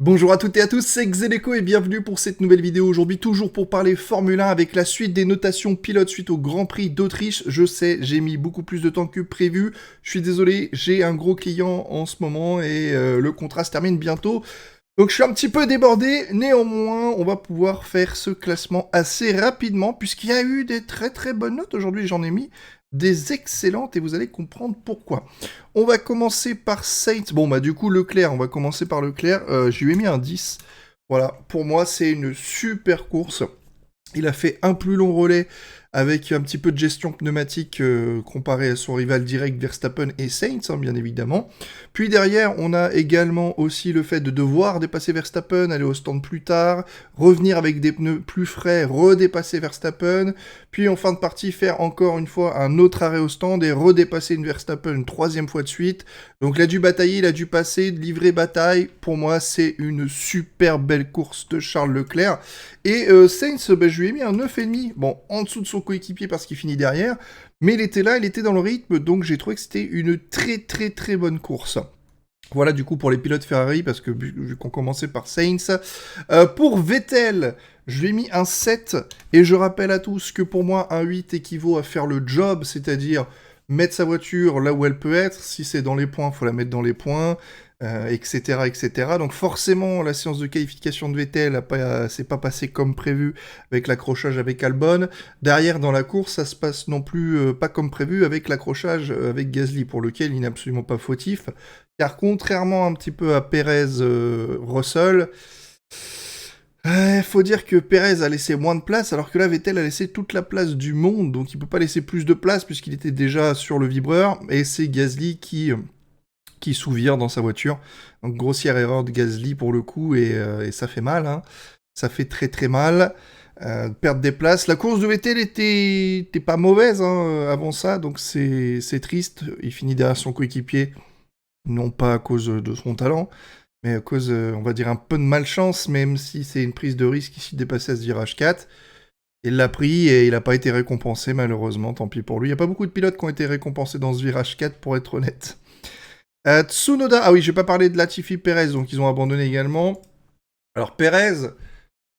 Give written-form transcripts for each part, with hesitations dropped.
Bonjour à toutes et à tous, c'est Xeleco et bienvenue pour cette nouvelle vidéo aujourd'hui, toujours pour parler Formule 1 avec la suite des notations pilotes suite au Grand Prix d'Autriche. Je sais, j'ai mis beaucoup plus de temps que prévu, je suis désolé, j'ai un gros client en ce moment et le contrat se termine bientôt. Donc je suis un petit peu débordé, néanmoins on va pouvoir faire ce classement assez rapidement puisqu'il y a eu des très très bonnes notes aujourd'hui, j'en ai mis des excellentes et vous allez comprendre pourquoi. On va commencer par Saints, bon bah du coup Leclerc, on va commencer par Leclerc, je lui ai mis un 10. Voilà, pour moi c'est une super course. Il a fait un plus long relais avec un petit peu de gestion pneumatique comparé à son rival direct Verstappen et Sainz, hein, bien évidemment. Puis derrière, on a également aussi le fait de devoir dépasser Verstappen, aller au stand plus tard, revenir avec des pneus plus frais, redépasser Verstappen, puis en fin de partie faire encore une fois un autre arrêt au stand et redépasser une Verstappen une troisième fois de suite. Donc il a dû batailler, il a dû passer, livrer bataille. Pour moi, c'est une super belle course de Charles Leclerc. Et Sainz, je lui ai mis un 9,5. Bon, en dessous de son coéquipier parce qu'il finit derrière. Mais il était là, il était dans le rythme, donc j'ai trouvé que c'était une très très très bonne course. Voilà du coup pour les pilotes Ferrari, parce que vu qu'on commençait par Sainz. Pour Vettel, je lui ai mis un 7, et je rappelle à tous que pour moi, un 8 équivaut à faire le job, c'est-à-dire mettre sa voiture là où elle peut être. Si c'est dans les points, il faut la mettre dans les points, etc., etc. Donc forcément, la séance de qualification de Vettel s'est pas passée comme prévu avec l'accrochage avec Albon. Derrière, dans la course, ça se passe non plus pas comme prévu avec l'accrochage avec Gasly, pour lequel il n'est absolument pas fautif. Car contrairement un petit peu à Perez, Russell, faut dire que Perez a laissé moins de place, alors que là, Vettel a laissé toute la place du monde, donc il peut pas laisser plus de place puisqu'il était déjà sur le vibreur, et c'est Gasly qui sous-vire dans sa voiture. Donc grossière erreur de Gasly pour le coup, et ça fait mal, hein. Ça fait très très mal. Perdre des places. La course de Vettel était pas mauvaise hein, avant ça, donc c'est triste. Il finit derrière son coéquipier, non pas à cause de son talent, mais à cause, on va dire, un peu de malchance, même si c'est une prise de risque ici de dépasser à ce virage 4. Il l'a pris et il n'a pas été récompensé, malheureusement, tant pis pour lui. Il n'y a pas beaucoup de pilotes qui ont été récompensés dans ce virage 4, pour être honnête. Tsunoda, ah oui, je vais pas parler de Latifi Perez, donc ils ont abandonné également. Alors Perez,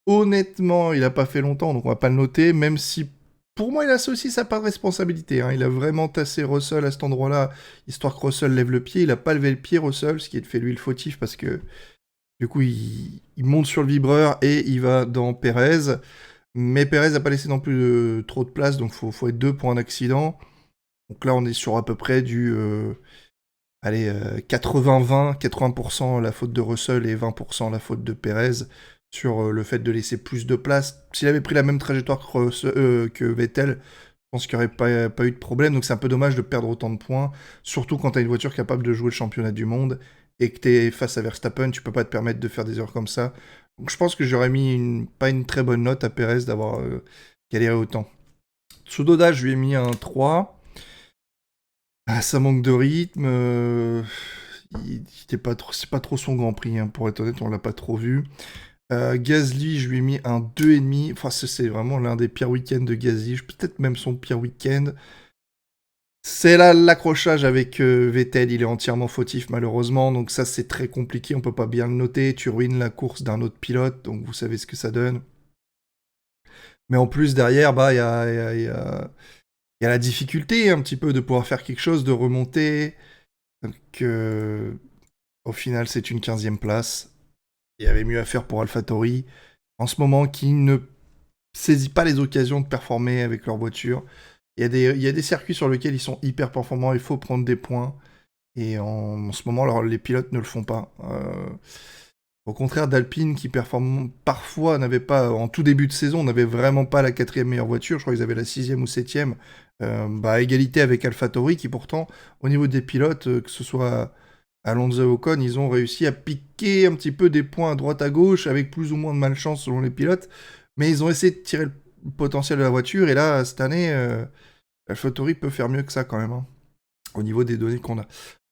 honnêtement, il n'a pas fait longtemps, donc on va pas le noter, même si pour moi il a aussi sa part de responsabilité. Hein. Il a vraiment tassé Russell à cet endroit-là, histoire que Russell lève le pied. Il n'a pas levé le pied, Russell, ce qui est fait lui le fautif, parce que du coup il monte sur le vibreur et il va dans Perez. Mais Perez n'a pas laissé non plus trop de place, donc faut être deux pour un accident. Donc là on est sur à peu près du... allez, 80-20, 80% la faute de Russell et 20% la faute de Perez sur le fait de laisser plus de place. S'il avait pris la même trajectoire que Vettel, je pense qu'il n'y aurait pas eu de problème. Donc c'est un peu dommage de perdre autant de points, surtout quand tu as une voiture capable de jouer le championnat du monde et que tu es face à Verstappen, tu peux pas te permettre de faire des erreurs comme ça. Donc je pense que j'aurais mis pas une très bonne note à Perez d'avoir galéré autant. Tsunoda, je lui ai mis un 3. Ah, ça manque de rythme. C'est pas trop son Grand Prix, hein, pour être honnête, on l'a pas trop vu. Gasly, je lui ai mis un 2,5. Enfin, c'est vraiment l'un des pires week-ends de Gasly. Peut-être même son pire week-end. C'est là l'accrochage avec Vettel, il est entièrement fautif malheureusement, donc ça c'est très compliqué, on peut pas bien le noter. Tu ruines la course d'un autre pilote, donc vous savez ce que ça donne. Mais en plus derrière, bah il y a la difficulté un petit peu de pouvoir faire quelque chose, de remonter. Donc au final, c'est une 15e place. Il y avait mieux à faire pour AlphaTauri. En ce moment, qui ne saisit pas les occasions de performer avec leur voiture. Il y a des circuits sur lesquels ils sont hyper performants, il faut prendre des points. Et en ce moment, alors, les pilotes ne le font pas. Au contraire d'Alpine, qui performe parfois, n'avait pas, en tout début de saison, n'avait vraiment pas la quatrième meilleure voiture. Je crois qu'ils avaient la sixième ou septième. À égalité avec AlphaTauri, qui pourtant, au niveau des pilotes, que ce soit Alonso et Ocon, ils ont réussi à piquer un petit peu des points à droite à gauche, avec plus ou moins de malchance selon les pilotes. Mais ils ont essayé de tirer le potentiel de la voiture. Et là, cette année, AlphaTauri peut faire mieux que ça quand même, hein, au niveau des données qu'on a.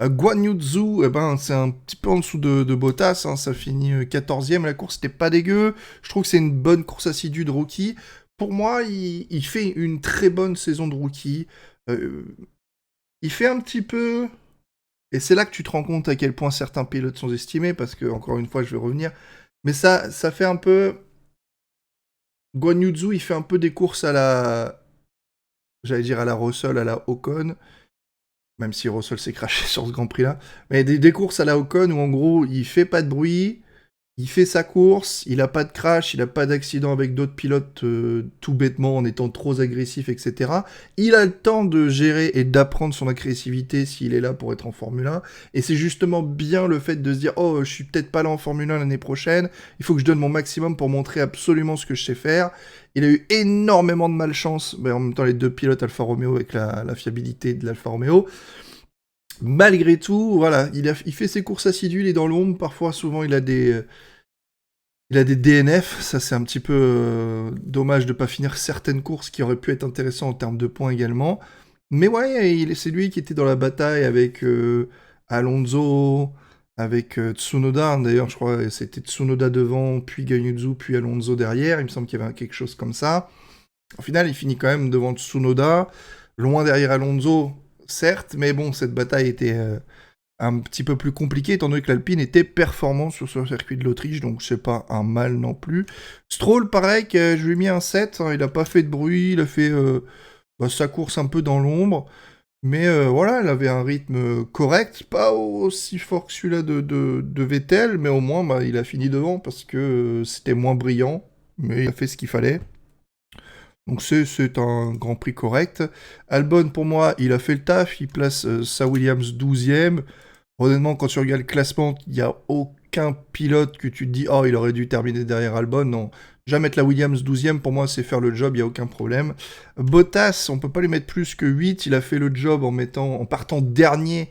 Guan Yu Zhou, eh ben, c'est un petit peu en dessous de Bottas, hein, ça finit 14e, la course n'était pas dégueu, je trouve que c'est une bonne course assidue de rookie. Pour moi, il fait une très bonne saison de rookie. Il fait un petit peu Et c'est là que tu te rends compte à quel point certains pilotes sont estimés, parce que, encore une fois, je vais revenir. Mais ça fait un peu... Guan Yu Zhou, il fait un peu des courses à la... J'allais dire à la Russell, à la Ocon, même si Russell s'est craché sur ce Grand Prix-là. Mais des courses à la Ocon où, en gros, il fait pas de bruit, il fait sa course, il a pas de crash, il a pas d'accident avec d'autres pilotes tout bêtement en étant trop agressif, etc. Il a le temps de gérer et d'apprendre son agressivité s'il est là pour être en Formule 1. Et c'est justement bien le fait de se dire « Oh, je suis peut-être pas là en Formule 1 l'année prochaine, il faut que je donne mon maximum pour montrer absolument ce que je sais faire. » Il a eu énormément de malchance, mais en même temps les deux pilotes Alfa Romeo avec la fiabilité de l'Alfa Romeo. Malgré tout, voilà, il fait ses courses assidues, il est dans l'ombre, parfois, souvent, il a des DNF, ça c'est un petit peu dommage de pas finir certaines courses qui auraient pu être intéressantes en termes de points également. Mais ouais, c'est lui qui était dans la bataille avec Alonso, avec Tsunoda. D'ailleurs, je crois que c'était Tsunoda devant, puis Ganyuzu, puis Alonso derrière. Il me semble qu'il y avait quelque chose comme ça. Au final, il finit quand même devant Tsunoda, loin derrière Alonso, certes, mais bon, cette bataille était un petit peu plus compliquée, étant donné que l'Alpine était performant sur ce circuit de l'Autriche, donc c'est pas un mal non plus. Stroll, pareil, que je lui ai mis un 7, hein, il a pas fait de bruit, il a fait sa course un peu dans l'ombre, mais voilà, il avait un rythme correct, pas aussi fort que celui-là de Vettel, mais au moins il a fini devant parce que c'était moins brillant, mais il a fait ce qu'il fallait. Donc c'est un Grand Prix correct. Albon, pour moi, il a fait le taf, il place sa Williams 12e. Honnêtement, quand tu regardes le classement, il n'y a aucun pilote que tu te dis « Oh, il aurait dû terminer derrière Albon ». Non, déjà mettre la Williams 12e, pour moi, c'est faire le job, il n'y a aucun problème. Bottas, on peut pas lui mettre plus que 8, il a fait le job en partant dernier.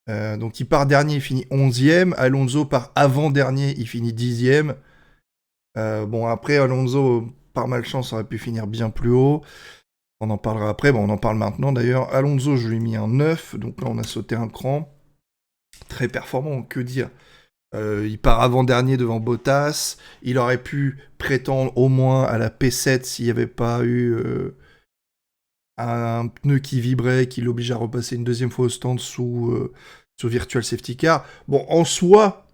Donc il part dernier, il finit 11e. Alonso part avant-dernier, il finit 10e. Bon, après, Alonso, par malchance, aurait pu finir bien plus haut. On en parlera après, bon, on en parle maintenant d'ailleurs. Alonso, je lui ai mis un 9, donc là on a sauté un cran. Très performant, que dire. Il part avant-dernier devant Bottas. Il aurait pu prétendre au moins à la P7 s'il n'y avait pas eu un pneu qui vibrait, qui l'oblige à repasser une deuxième fois au stand sous Virtual Safety Car. Bon, en soi,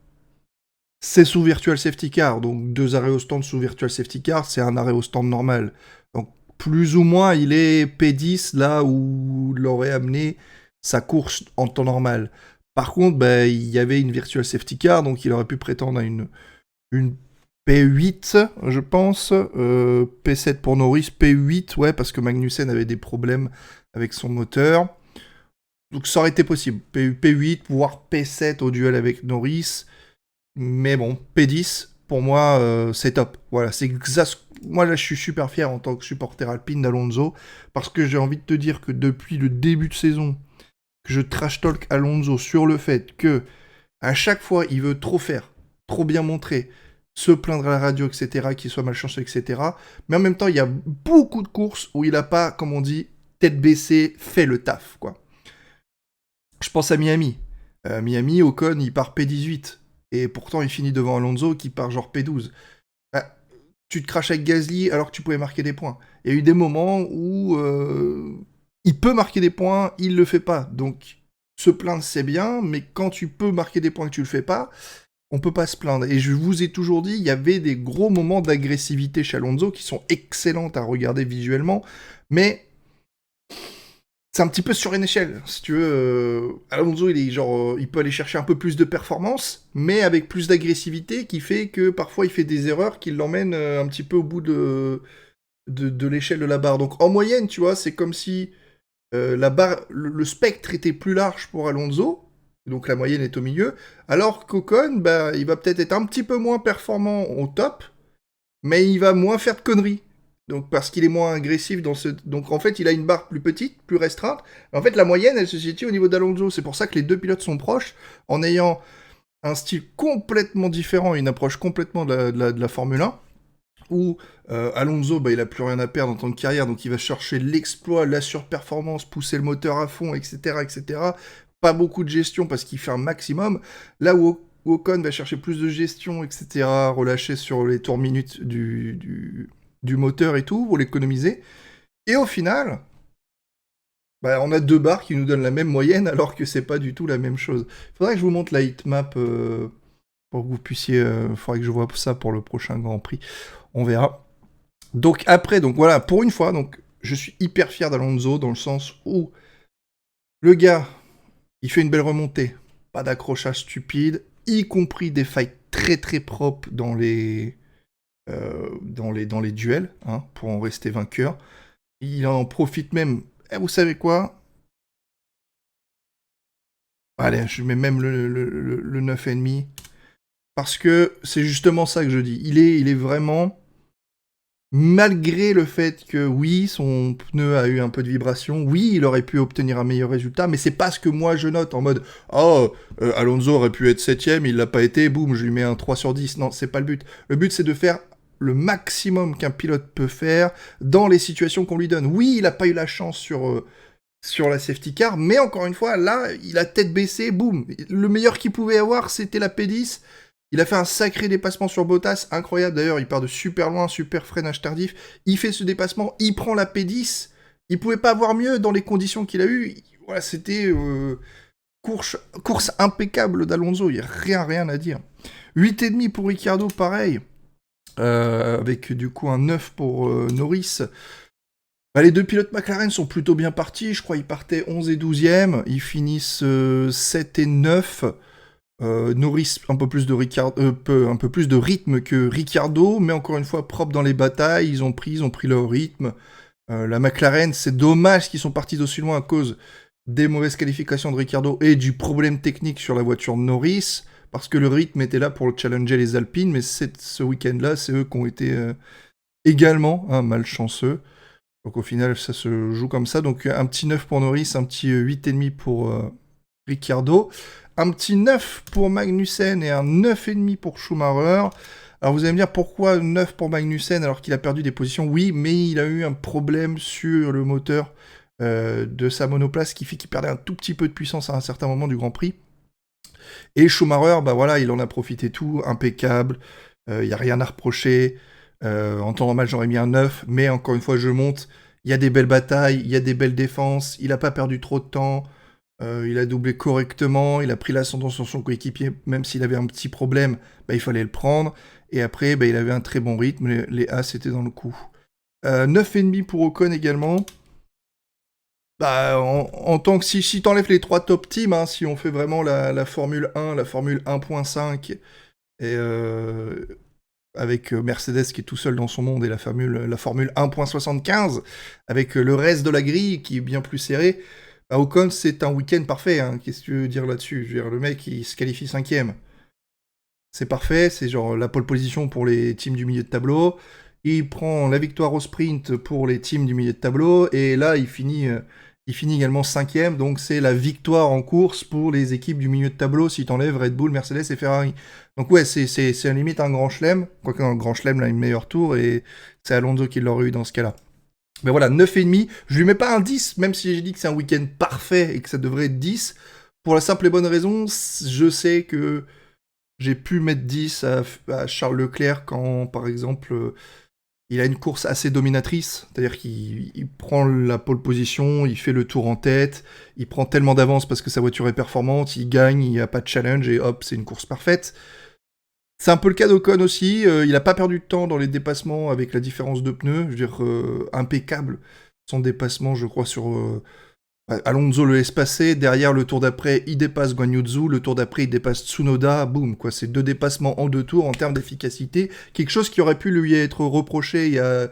c'est sous Virtual Safety Car, donc 2 arrêts au stand sous Virtual Safety Car, c'est un arrêt au stand normal. Donc plus ou moins, il est P10 là où il aurait amené sa course en temps normal. Par contre, il y avait une Virtual Safety Car, donc il aurait pu prétendre à une P8, je pense. P7 pour Norris, P8, ouais, parce que Magnussen avait des problèmes avec son moteur. Donc ça aurait été possible. P8, voire P7 au duel avec Norris. Mais bon, P10, pour moi, c'est top. Voilà, moi là, je suis super fier en tant que supporter alpine d'Alonso, parce que j'ai envie de te dire que depuis le début de saison, que je trash talk Alonso sur le fait que à chaque fois, il veut trop faire, trop bien montrer, se plaindre à la radio, etc., qu'il soit malchanceux, etc. Mais en même temps, il y a beaucoup de courses où il n'a pas, comme on dit, tête baissée, fait le taf, quoi. Je pense à Miami. Miami, Ocon, il part P18. Et pourtant, il finit devant Alonso qui part genre P12. Bah, tu te craches avec Gasly alors que tu pouvais marquer des points. Il y a eu des moments où il peut marquer des points, il le fait pas. Donc, se plaindre, c'est bien, mais quand tu peux marquer des points et que tu le fais pas, on peut pas se plaindre. Et je vous ai toujours dit, il y avait des gros moments d'agressivité chez Alonso qui sont excellentes à regarder visuellement, mais c'est un petit peu sur une échelle. Si tu veux, Alonso, il peut aller chercher un peu plus de performance, mais avec plus d'agressivité, qui fait que parfois il fait des erreurs qui l'emmènent un petit peu au bout de l'échelle de la barre. Donc en moyenne, tu vois, c'est comme si la barre, le spectre était plus large pour Alonso, donc la moyenne est au milieu, alors qu'Ocon, il va peut-être être un petit peu moins performant au top, mais il va moins faire de conneries. Donc parce qu'il est moins agressif dans ce... Donc en fait, il a une barre plus petite, plus restreinte. En fait, la moyenne, elle se situe au niveau d'Alonso. C'est pour ça que les deux pilotes sont proches, en ayant un style complètement différent, une approche complètement de la Formule 1, où Alonso, il a plus rien à perdre en tant que carrière, donc il va chercher l'exploit, la surperformance, pousser le moteur à fond, etc., etc. Pas beaucoup de gestion parce qu'il fait un maximum. Là où Ocon va chercher plus de gestion, etc., relâcher sur les tours minutes du moteur et tout, pour l'économiser. Et au final, Bah, on a 2 barres qui nous donnent la même moyenne alors que c'est pas du tout la même chose. Faudrait que je vous montre la heatmap pour que vous puissiez... faudrait que je vois ça pour le prochain Grand Prix. On verra. Donc après, donc voilà, pour une fois, donc je suis hyper fier d'Alonso dans le sens où le gars, il fait une belle remontée, pas d'accrochage stupide, y compris des fights très très propres dans les duels, hein, pour en rester vainqueur. Il en profite même. Eh, vous savez quoi? Allez, je mets même le 9,5. Parce que c'est justement ça que je dis. Il est vraiment... Malgré le fait que, oui, son pneu a eu un peu de vibration, oui, il aurait pu obtenir un meilleur résultat, mais c'est pas ce que moi je note en mode « Oh, Alonso aurait pu être 7ème, il l'a pas été, boum, je lui mets un 3 sur 10. » Non, c'est pas le but. Le but, c'est de faire le maximum qu'un pilote peut faire dans les situations qu'on lui donne. Oui, il a pas eu la chance sur la safety car, mais encore une fois, là, il a tête baissée, boum. Le meilleur qu'il pouvait avoir, c'était la P10. Il a fait un sacré dépassement sur Bottas, incroyable d'ailleurs, il part de super loin, super freinage tardif, il fait ce dépassement, il prend la P10, il pouvait pas avoir mieux dans les conditions qu'il a eues, voilà, c'était course impeccable d'Alonso, il n'y a rien à dire. 8,5 pour Ricciardo, pareil, avec du coup un 9 pour Norris. Bah, les 2 pilotes McLaren sont plutôt bien partis, je crois qu'ils partaient 11 et 12e, ils finissent 7 et 9. Norris un peu plus de un peu plus de rythme que Ricciardo, mais encore une fois propre dans les batailles, ils ont pris leur rythme. La McLaren, c'est dommage qu'ils sont partis d'aussi loin à cause des mauvaises qualifications de Ricciardo et du problème technique sur la voiture de Norris, parce que le rythme était là pour challenger les Alpines, mais ce week-end-là, c'est eux qui ont été également malchanceux. Donc au final, ça se joue comme ça. Donc un petit 9 pour Norris, un petit 8,5 pour Ricciardo. Un petit 9 pour Magnussen et un 9,5 pour Schumacher. Alors vous allez me dire pourquoi 9 pour Magnussen alors qu'il a perdu des positions? Oui, mais il a eu un problème sur le moteur de sa monoplace qui fait qu'il perdait un tout petit peu de puissance à un certain moment du Grand Prix. Et Schumacher, bah voilà, il en a profité tout, impeccable, il n'y a rien à reprocher. En temps normal, j'aurais mis un 9, mais encore une fois, je monte. Il y a des belles batailles, il y a des belles défenses, il n'a pas perdu trop de temps. Il a doublé correctement, il a pris l'ascendant sur son coéquipier, même s'il avait un petit problème, bah, il fallait le prendre. Et après, bah, il avait un très bon rythme, les As étaient dans le coup. 9,5 pour Ocon également. Bah, en tant que si t'enlèves les 3 top teams, hein, si on fait vraiment la Formule 1, la Formule 1.5, et avec Mercedes qui est tout seul dans son monde, et la Formule 1.75, avec le reste de la grille qui est bien plus serré, bah, Ocon, c'est un week-end parfait, hein. Qu'est-ce que tu veux dire là-dessus? Je veux dire, le mec, il se qualifie 5ème. C'est parfait, c'est genre la pole position pour les teams du milieu de tableau. Il prend la victoire au sprint pour les teams du milieu de tableau. Et là, il finit également 5ème. Donc, c'est la victoire en course pour les équipes du milieu de tableau si t'enlèves Red Bull, Mercedes et Ferrari. Donc, ouais, c'est à limite un grand chelem. Quoique dans le grand chelem, là, une meilleure tour. Et c'est Alonso qui l'aurait eu dans ce cas-là. Mais voilà, 9,5. Je lui mets pas un 10, même si j'ai dit que c'est un week-end parfait et que ça devrait être 10. Pour la simple et bonne raison, je sais que j'ai pu mettre 10 à Charles Leclerc quand, par exemple, il a une course assez dominatrice. C'est-à-dire qu'il prend la pole position, il fait le tour en tête, il prend tellement d'avance parce que sa voiture est performante, il gagne, il n'y a pas de challenge et hop, c'est une course parfaite. C'est un peu le cas d'Ocon aussi, il n'a pas perdu de temps dans les dépassements avec la différence de pneus, je veux dire, impeccable. Son dépassement, je crois, sur Alonso le laisse passer, derrière le tour d'après, il dépasse Guan Yu Zhou, le tour d'après, il dépasse Tsunoda, boum, quoi, c'est 2 dépassements en 2 tours en termes d'efficacité, quelque chose qui aurait pu lui être reproché il y a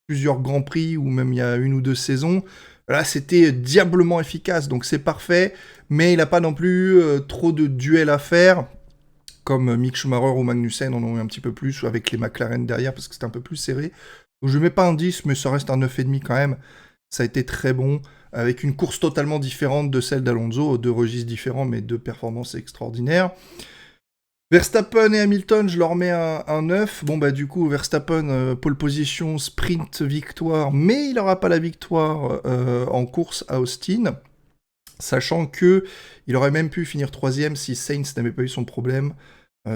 plusieurs Grands Prix, ou même il y a 1 ou 2 saisons. Là, c'était diablement efficace, donc c'est parfait, mais il n'a pas non plus trop de duels à faire, comme Mick Schumacher ou Magnussen en ont eu un petit peu plus, ou avec les McLaren derrière, parce que c'était un peu plus serré. Donc je ne mets pas un 10, mais ça reste un 9,5 quand même. Ça a été très bon, avec une course totalement différente de celle d'Alonso, 2 registres différents, mais 2 performances extraordinaires. Verstappen et Hamilton, je leur mets un 9. Bon, bah du coup, Verstappen, pole position, sprint, victoire, mais il n'aura pas la victoire en course à Austin. Sachant que il aurait même pu finir 3ème si Sainz n'avait pas eu son problème.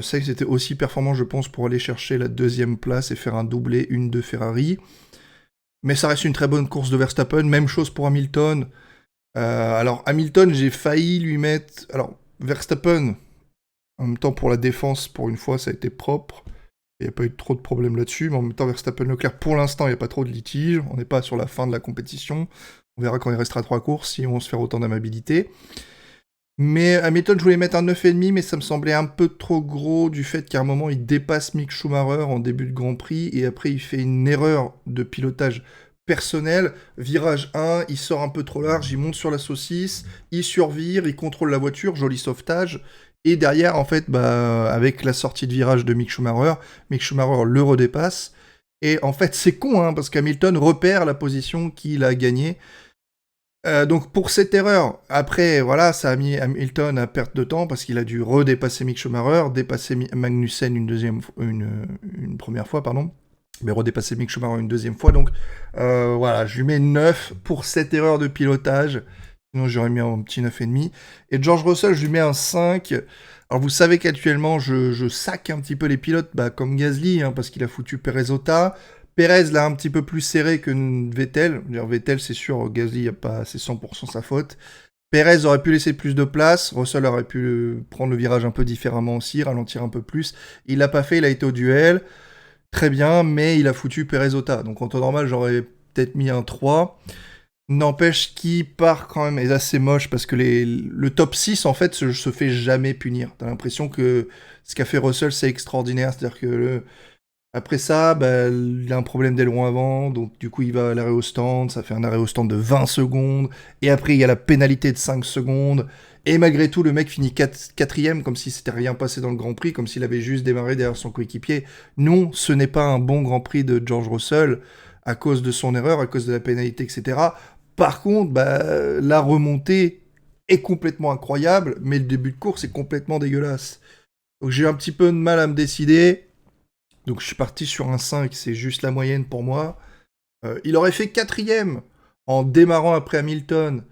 Sainz était aussi performant, je pense, pour aller chercher la 2ème place et faire un doublé, une de Ferrari. Mais ça reste une très bonne course de Verstappen. Même chose pour Hamilton. Alors, Hamilton, j'ai failli lui mettre... Alors, Verstappen, en même temps, pour la défense, pour une fois, ça a été propre. Il n'y a pas eu trop de problèmes là-dessus, mais en même temps, Verstappen-Leclerc, pour l'instant, il n'y a pas trop de litige. On n'est pas sur la fin de la compétition. On verra quand il restera 3 courses, si on vont se faire autant d'amabilité. Mais Hamilton, je voulais mettre un 9,5, mais ça me semblait un peu trop gros du fait qu'à un moment, il dépasse Mick Schumacher en début de Grand Prix, et après, il fait une erreur de pilotage personnel. Virage 1, il sort un peu trop large, il monte sur la saucisse, il survire, il contrôle la voiture, joli sauvetage. Et derrière, en fait, avec la sortie de virage de Mick Schumacher le redépasse. Et en fait, c'est con, hein, parce qu'Hamilton repère la position qu'il a gagnée. Donc pour cette erreur, après, voilà, ça a mis Hamilton à perte de temps parce qu'il a dû redépasser Mick Schumacher, dépasser Magnussen une première fois, pardon, mais redépasser Mick Schumacher une deuxième fois. Donc voilà, je lui mets 9 pour cette erreur de pilotage. Sinon, j'aurais mis un petit 9,5. Et George Russell, je lui mets un 5. Alors vous savez qu'actuellement, je sac un petit peu les pilotes, comme Gasly, hein, parce qu'il a foutu Perez-Ota. Perez l'a un petit peu plus serré que Vettel. Vettel, c'est sûr, Gasly, c'est 100% sa faute. Perez aurait pu laisser plus de place. Russell aurait pu prendre le virage un peu différemment aussi, ralentir un peu plus. Il l'a pas fait, il a été au duel. Très bien, mais il a foutu Perez-Ota. Donc en temps normal, j'aurais peut-être mis un 3. N'empêche qu'il part quand même, et là c'est moche parce que le top 6 en fait se fait jamais punir. T'as l'impression que ce qu'a fait Russell c'est extraordinaire, c'est-à-dire que après ça, il a un problème d'aileron avant, donc du coup il va à l'arrêt au stand, ça fait un arrêt au stand de 20 secondes, et après il y a la pénalité de 5 secondes, et malgré tout le mec finit 4ème comme si c'était rien passé dans le Grand Prix, comme s'il avait juste démarré derrière son coéquipier. Non, ce n'est pas un bon Grand Prix de George Russell, à cause de son erreur, à cause de la pénalité, etc. Par contre, la remontée est complètement incroyable, mais le début de course est complètement dégueulasse. Donc j'ai eu un petit peu de mal à me décider. Donc je suis parti sur un 5, c'est juste la moyenne pour moi. Il aurait fait 4ème en démarrant après Hamilton,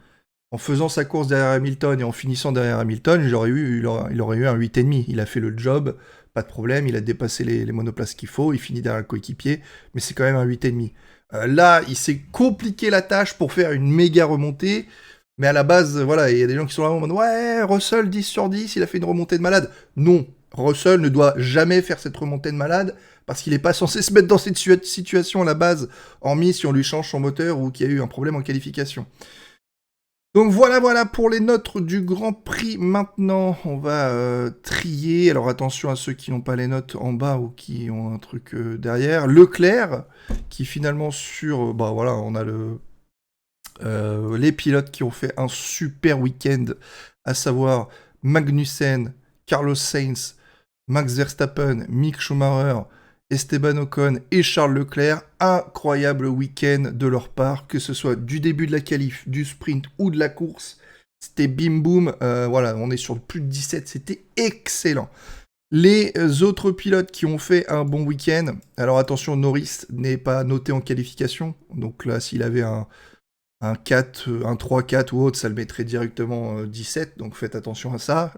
en faisant sa course derrière Hamilton et en finissant derrière Hamilton, il aurait eu un 8,5. Il a fait le job, pas de problème, il a dépassé les monoplaces qu'il faut, il finit derrière le coéquipier, mais c'est quand même un 8,5. Là, il s'est compliqué la tâche pour faire une méga remontée, mais à la base, voilà, il y a des gens qui sont là en mode « Ouais, Russell, 10 sur 10, il a fait une remontée de malade. » Non, Russell ne doit jamais faire cette remontée de malade, parce qu'il n'est pas censé se mettre dans cette situation à la base, hormis si on lui change son moteur ou qu'il y a eu un problème en qualification. Donc voilà pour les notes du Grand Prix. Maintenant, on va trier. Alors attention à ceux qui n'ont pas les notes en bas ou qui ont un truc derrière. Leclerc, qui finalement on a les pilotes qui ont fait un super week-end, à savoir Magnussen, Carlos Sainz, Max Verstappen, Mick Schumacher, Esteban Ocon et Charles Leclerc. Incroyable week-end de leur part, que ce soit du début de la qualif, du sprint ou de la course. C'était bim boum, on est sur plus de 17, c'était excellent. Les autres pilotes qui ont fait un bon week-end, alors attention, Norris n'est pas noté en qualification, donc là s'il avait un 4, un 3-4 ou autre, ça le mettrait directement 17, donc faites attention à ça.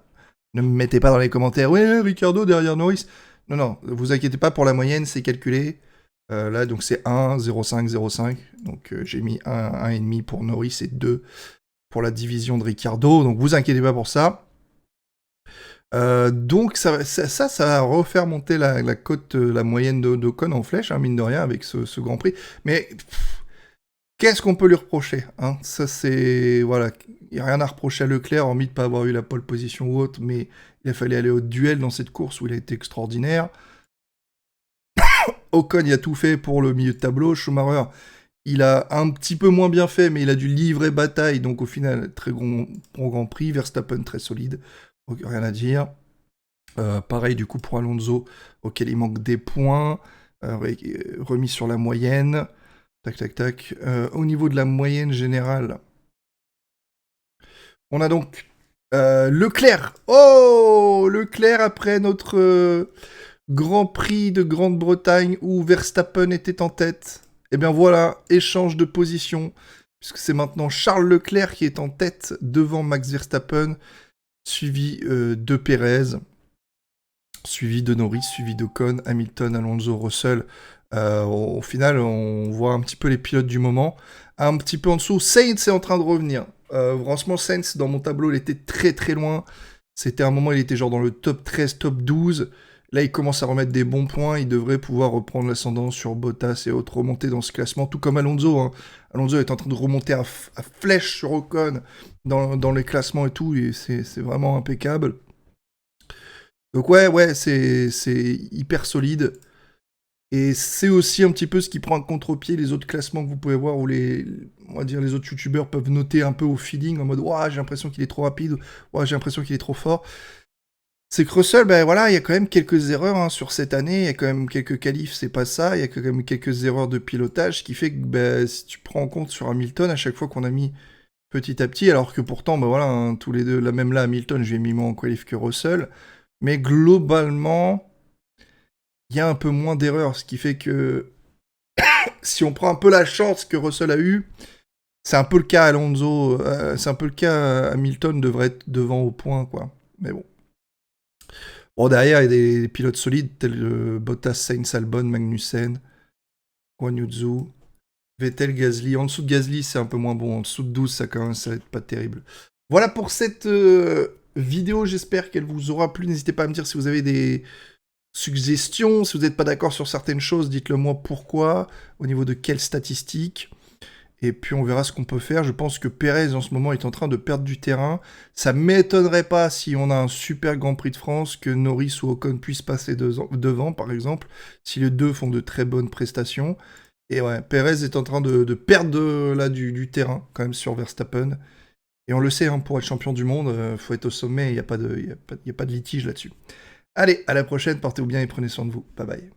Ne me mettez pas dans les commentaires, ouais, Ricardo derrière Norris. Non, vous inquiétez pas, pour la moyenne, c'est calculé. Là, donc c'est 1, 0,5, 0,5. Donc j'ai mis 1,5 pour Norris et 2 pour la division de Ricardo. Donc vous inquiétez pas pour ça. Donc ça va refaire monter la cote, la moyenne d'Ocon en flèche, hein, mine de rien, avec ce Grand Prix. Mais qu'est-ce qu'on peut lui reprocher, hein? Ça, c'est... Voilà, il n'y a rien à reprocher à Leclerc, hormis de ne pas avoir eu la pole position ou autre, mais il a fallu aller au duel dans cette course où il a été extraordinaire. Ocon, il a tout fait pour le milieu de tableau. Schumacher, il a un petit peu moins bien fait, mais il a dû livrer bataille, donc au final, très bon Grand Prix. Verstappen, très solide, donc rien à dire. Pareil, du coup, pour Alonso, auquel il manque des points, remis sur la moyenne. Tac. Au niveau de la moyenne générale, on a donc Leclerc. Oh, Leclerc après notre Grand Prix de Grande-Bretagne où Verstappen était en tête. Et bien voilà, échange de position, puisque c'est maintenant Charles Leclerc qui est en tête devant Max Verstappen, suivi de Perez, suivi de Norris, suivi d'Ocon, Hamilton, Alonso, Russell. Au final, on voit un petit peu les pilotes du moment. Un petit peu en dessous, Sainz est en train de revenir. Franchement, Sainz, dans mon tableau, il était très très loin. C'était un moment, il était genre dans le top 13, top 12. Là, il commence à remettre des bons points. Il devrait pouvoir reprendre l'ascendant sur Bottas et autres, remonter dans ce classement, tout comme Alonso. Hein. Alonso est en train de remonter à flèche sur Ocon dans les classements et tout. Et c'est vraiment impeccable. Donc ouais, c'est hyper solide. Et c'est aussi un petit peu ce qui prend à contre-pied les autres classements que vous pouvez voir où on va dire, les autres youtubeurs peuvent noter un peu au feeling en mode ouah, j'ai l'impression qu'il est trop rapide, ouah, j'ai l'impression qu'il est trop fort. C'est que Russell, ben voilà, il y a quand même quelques erreurs hein, sur cette année, il y a quand même quelques qualifs, c'est pas ça, il y a quand même quelques erreurs de pilotage, ce qui fait que ben, si tu prends en compte sur Hamilton, à chaque fois qu'on a mis petit à petit, alors que pourtant, ben voilà, hein, tous les deux, là même là, Hamilton, j'ai mis moins en qualif que Russell, mais globalement, il y a un peu moins d'erreurs, ce qui fait que si on prend un peu la chance que Russell a eue, c'est un peu le cas Alonso, c'est un peu le cas Hamilton devrait être devant au point, quoi. Mais bon. Bon, derrière, il y a des pilotes solides tels Bottas, Sainz, Albon, Magnussen, Guan Yu Zhou, Vettel, Gasly. En dessous de Gasly, c'est un peu moins bon. En dessous de 12, ça commence à être pas terrible. Voilà pour cette vidéo. J'espère qu'elle vous aura plu. N'hésitez pas à me dire si vous avez des suggestions. Si vous n'êtes pas d'accord sur certaines choses, dites-le moi pourquoi, au niveau de quelles statistiques. Et puis on verra ce qu'on peut faire. Je pense que Pérez en ce moment est en train de perdre du terrain. Ça m'étonnerait pas si on a un super Grand Prix de France que Norris ou Ocon puissent passer devant, par exemple, si les deux font de très bonnes prestations. Et ouais, Pérez est en train de perdre là du terrain quand même sur Verstappen. Et on le sait, hein, pour être champion du monde, faut être au sommet. Il n'y a pas de litige là-dessus. Allez, à la prochaine. Portez-vous bien et prenez soin de vous. Bye bye.